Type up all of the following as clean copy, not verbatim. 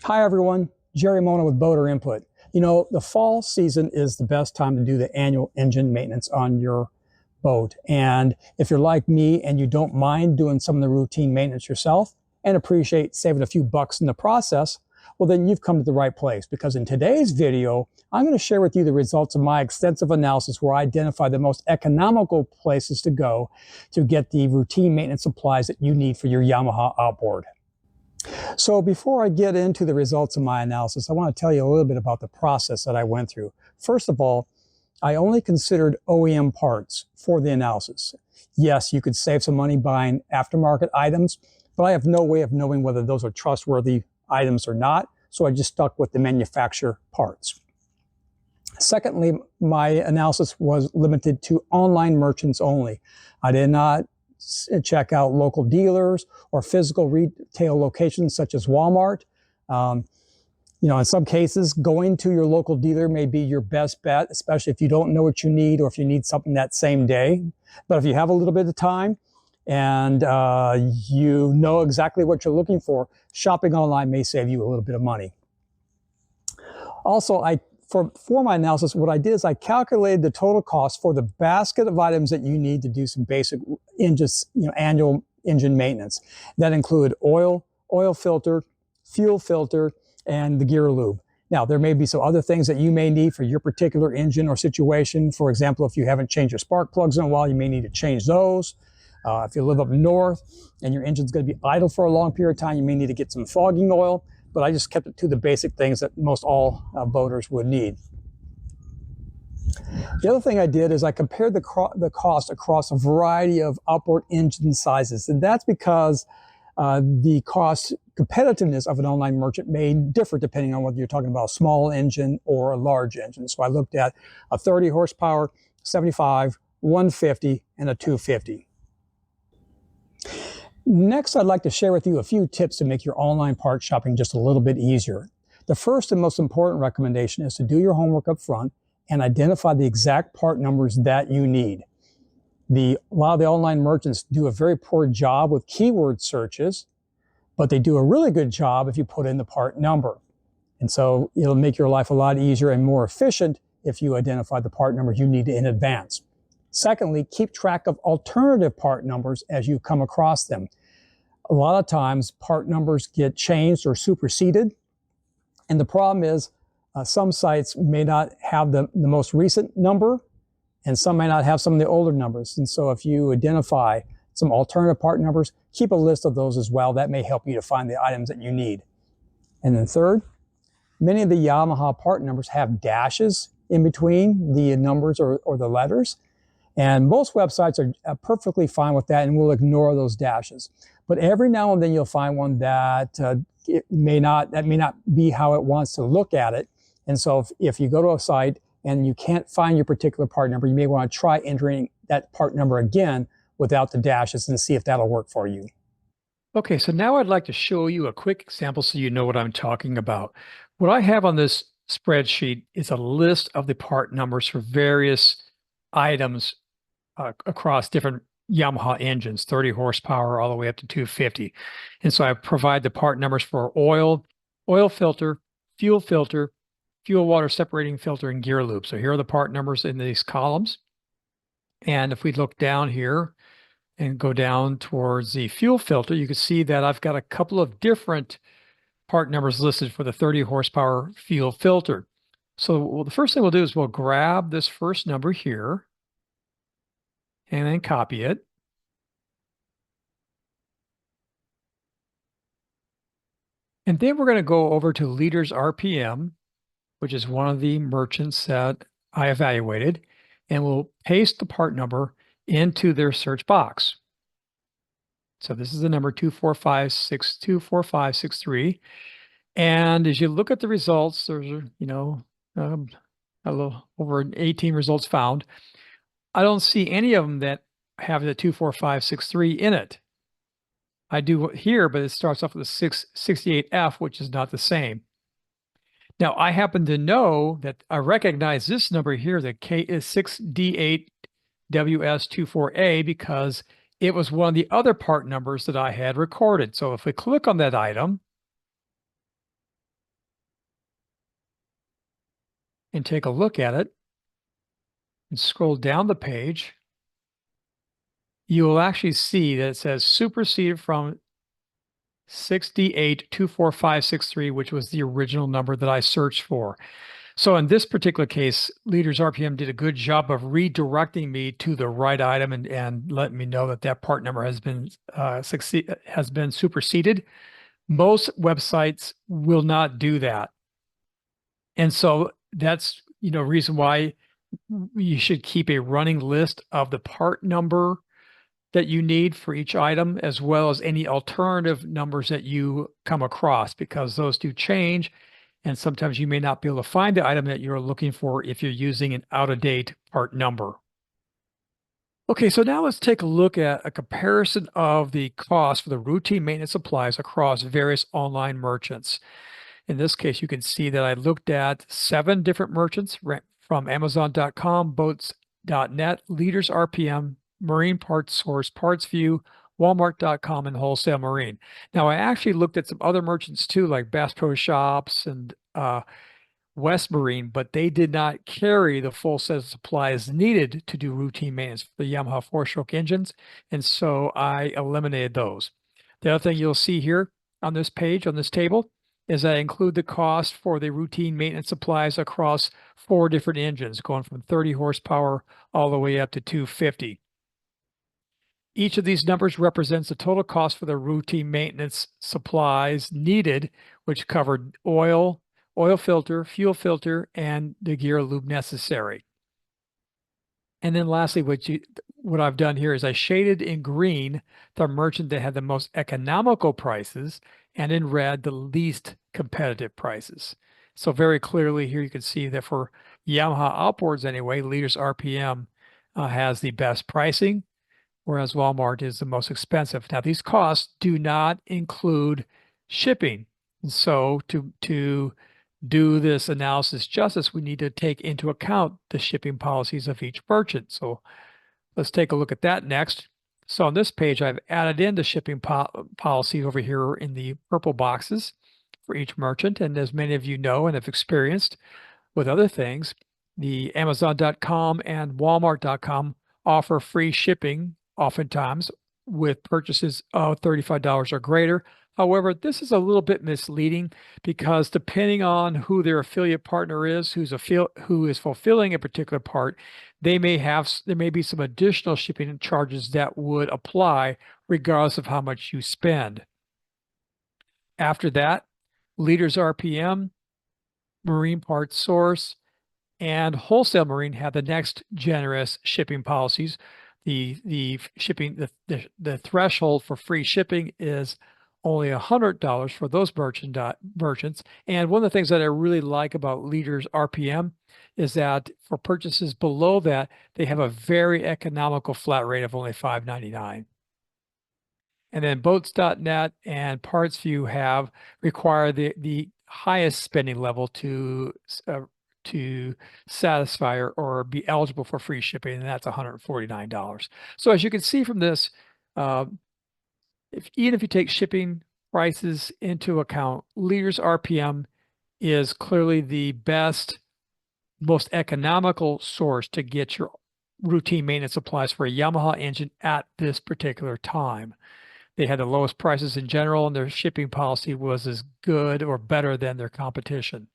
Hi everyone, Jerry Mona with Boater Input. You know, the fall season is the best time to do the annual engine maintenance on your boat. And if you're like me and you don't mind doing some of the routine maintenance yourself and appreciate saving a few bucks in the process, well then you've come to the right place, because in today's video, I'm going to share with you the results of my extensive analysis where I identify the most economical places to go to get the routine maintenance supplies that you need for your Yamaha Outboard. So before I get into the results of my analysis, I want to tell you a little bit about the process that I went through. First of all, I only considered OEM parts for the analysis. Yes, you could save some money buying aftermarket items, but I have no way of knowing whether those are trustworthy items or not, so I just stuck with the manufacturer parts. Secondly, my analysis was limited to online merchants only. I did not check out local dealers or physical retail locations such as Walmart. You know, in some cases, going to your local dealer may be your best bet, especially if you don't know what you need or if you need something that same day. But if you have a little bit of time and you know exactly what you're looking for, shopping online may save you a little bit of money. Also, for my analysis, what I did is I calculated the total cost for the basket of items that you need to do some basic annual engine maintenance. That included oil filter, fuel filter, and the gear lube. Now, there may be some other things that you may need for your particular engine or situation. For example, if you haven't changed your spark plugs in a while, you may need to change those. If you live up north and your engine's going to be idle for a long period of time, you may need to get some fogging oil. But I just kept it to the basic things that most all boaters would need. The other thing I did is I compared the cost across a variety of outboard engine sizes. And that's because the cost competitiveness of an online merchant may differ depending on whether you're talking about a small engine or a large engine. So I looked at a 30 horsepower, 75, 150, and a 250. Next, I'd like to share with you a few tips to make your online part shopping just a little bit easier. The first and most important recommendation is to do your homework up front and identify the exact part numbers that you need. A lot of the online merchants do a very poor job with keyword searches, but they do a really good job if you put in the part number. And so it'll make your life a lot easier and more efficient if you identify the part numbers you need in advance. Secondly, keep track of alternative part numbers as you come across them. A lot of times part numbers get changed or superseded. And the problem is some sites may not have the most recent number, and some may not have some of the older numbers. And so if you identify some alternative part numbers, keep a list of those as well. That may help you to find the items that you need. And then third, many of the Yamaha part numbers have dashes in between the numbers or the letters. And most websites are perfectly fine with that and will ignore those dashes. But every now and then you'll find one that may not be how it wants to look at it. And so if you go to a site and you can't find your particular part number, you may want to try entering that part number again without the dashes and see if that'll work for you. Okay, so now I'd like to show you a quick example so you know what I'm talking about. What I have on this spreadsheet is a list of the part numbers for various items across different Yamaha engines, 30 horsepower all the way up to 250. And so I provide the part numbers for oil filter, fuel water separating filter, and gear lube. So here are the part numbers in these columns. And if we look down here and go down towards the fuel filter, you can see that I've got a couple of different part numbers listed for the 30 horsepower fuel filter. So the first thing we'll do is we'll grab this first number here and then copy it. And then we're going to go over to liters RPM, which is one of the merchants that I evaluated, and we'll paste the part number into their search box. So this is the number 245624563. And as you look at the results, there's, a little over 18 results found. I don't see any of them that have the 24563 in it. I do here, but it starts off with a 668F, which is not the same. Now, I happen to know that I recognize this number here, the K is 6D8WS24A, because it was one of the other part numbers that I had recorded. So if we click on that item, and take a look at it and scroll down the page, you will actually see that it says superseded from 6D8-24563, which was the original number that I searched for. So in this particular case, Leaders RPM did a good job of redirecting me to the right item and letting me know that that part number has been superseded. Most websites will not do that. And so that's, reason why you should keep a running list of the part number that you need for each item, as well as any alternative numbers that you come across, because those do change. And sometimes you may not be able to find the item that you're looking for if you're using an out-of-date part number. Okay, so now let's take a look at a comparison of the cost for the routine maintenance supplies across various online merchants. In this case, you can see that I looked at 7 different merchants from Amazon.com, Boats.net, Leaders RPM, Marine Parts Source, Parts View, Walmart.com, and Wholesale Marine. Now, I actually looked at some other merchants too, like Bass Pro Shops and West Marine, but they did not carry the full set of supplies needed to do routine maintenance for the Yamaha 4-stroke engines, and so I eliminated those. The other thing you'll see here on this page, on this table, is I include the cost for the routine maintenance supplies across 4 different engines, going from 30 horsepower all the way up to 250. Each of these numbers represents the total cost for the routine maintenance supplies needed, which covered oil filter, fuel filter, and the gear lube necessary. And then lastly, what I've done here is I shaded in green the merchant that had the most economical prices, and in red the least competitive prices. So very clearly here you can see that for Yamaha Outboards anyway, Leaders RPM has the best pricing, whereas Walmart is the most expensive. Now, these costs do not include shipping. And so to do this analysis justice, we need to take into account the shipping policies of each merchant. So let's take a look at that next. So on this page, I've added in the shipping policy over here in the purple boxes for each merchant. And as many of you know and have experienced with other things, the Amazon.com and Walmart.com offer free shipping oftentimes with purchases of $35 or greater. However, this is a little bit misleading because depending on who their affiliate partner is, who is fulfilling a particular part, there may be some additional shipping charges that would apply regardless of how much you spend. After that, Leaders RPM, Marine Parts Source, and Wholesale Marine have the next generous shipping policies. The shipping, the threshold for free shipping is only $100 for those merchants. And one of the things that I really like about Leaders RPM is that for purchases below that, they have a very economical flat rate of only $5.99. And then Boats.net and PartsView require the highest spending level to satisfy or be eligible for free shipping, and that's $149. So as you can see from this, even if you take shipping prices into account, Leaders RPM is clearly the best, most economical source to get your routine maintenance supplies for a Yamaha engine at this particular time. They had the lowest prices in general, and their shipping policy was as good or better than their competition.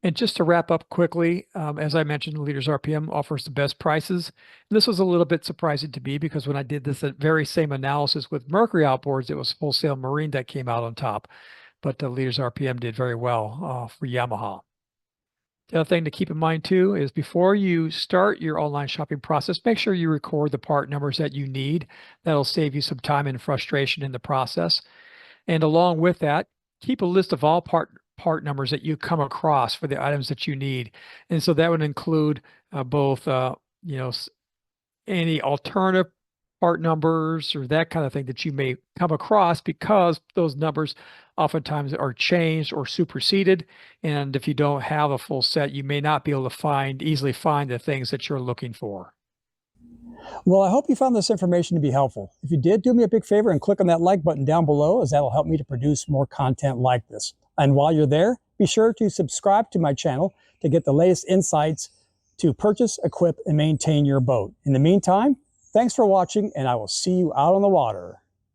And just to wrap up quickly, as I mentioned, Leaders RPM offers the best prices. And this was a little bit surprising to me because when I did this very same analysis with Mercury Outboards, it was Wholesale Marine that came out on top. But Leaders RPM did very well for Yamaha. The other thing to keep in mind too is before you start your online shopping process, make sure you record the part numbers that you need. That'll save you some time and frustration in the process. And along with that, keep a list of all part numbers that you come across for the items that you need. And so that would include both, any alternative part numbers or that kind of thing that you may come across, because those numbers oftentimes are changed or superseded. And if you don't have a full set, you may not be able to easily find the things that you're looking for. Well, I hope you found this information to be helpful. If you did, do me a big favor and click on that like button down below, as that'll help me to produce more content like this. And while you're there, Be sure to subscribe to my channel to get the latest insights to purchase, equip, and maintain your boat. In the meantime, thanks for watching, and I will see you out on the water.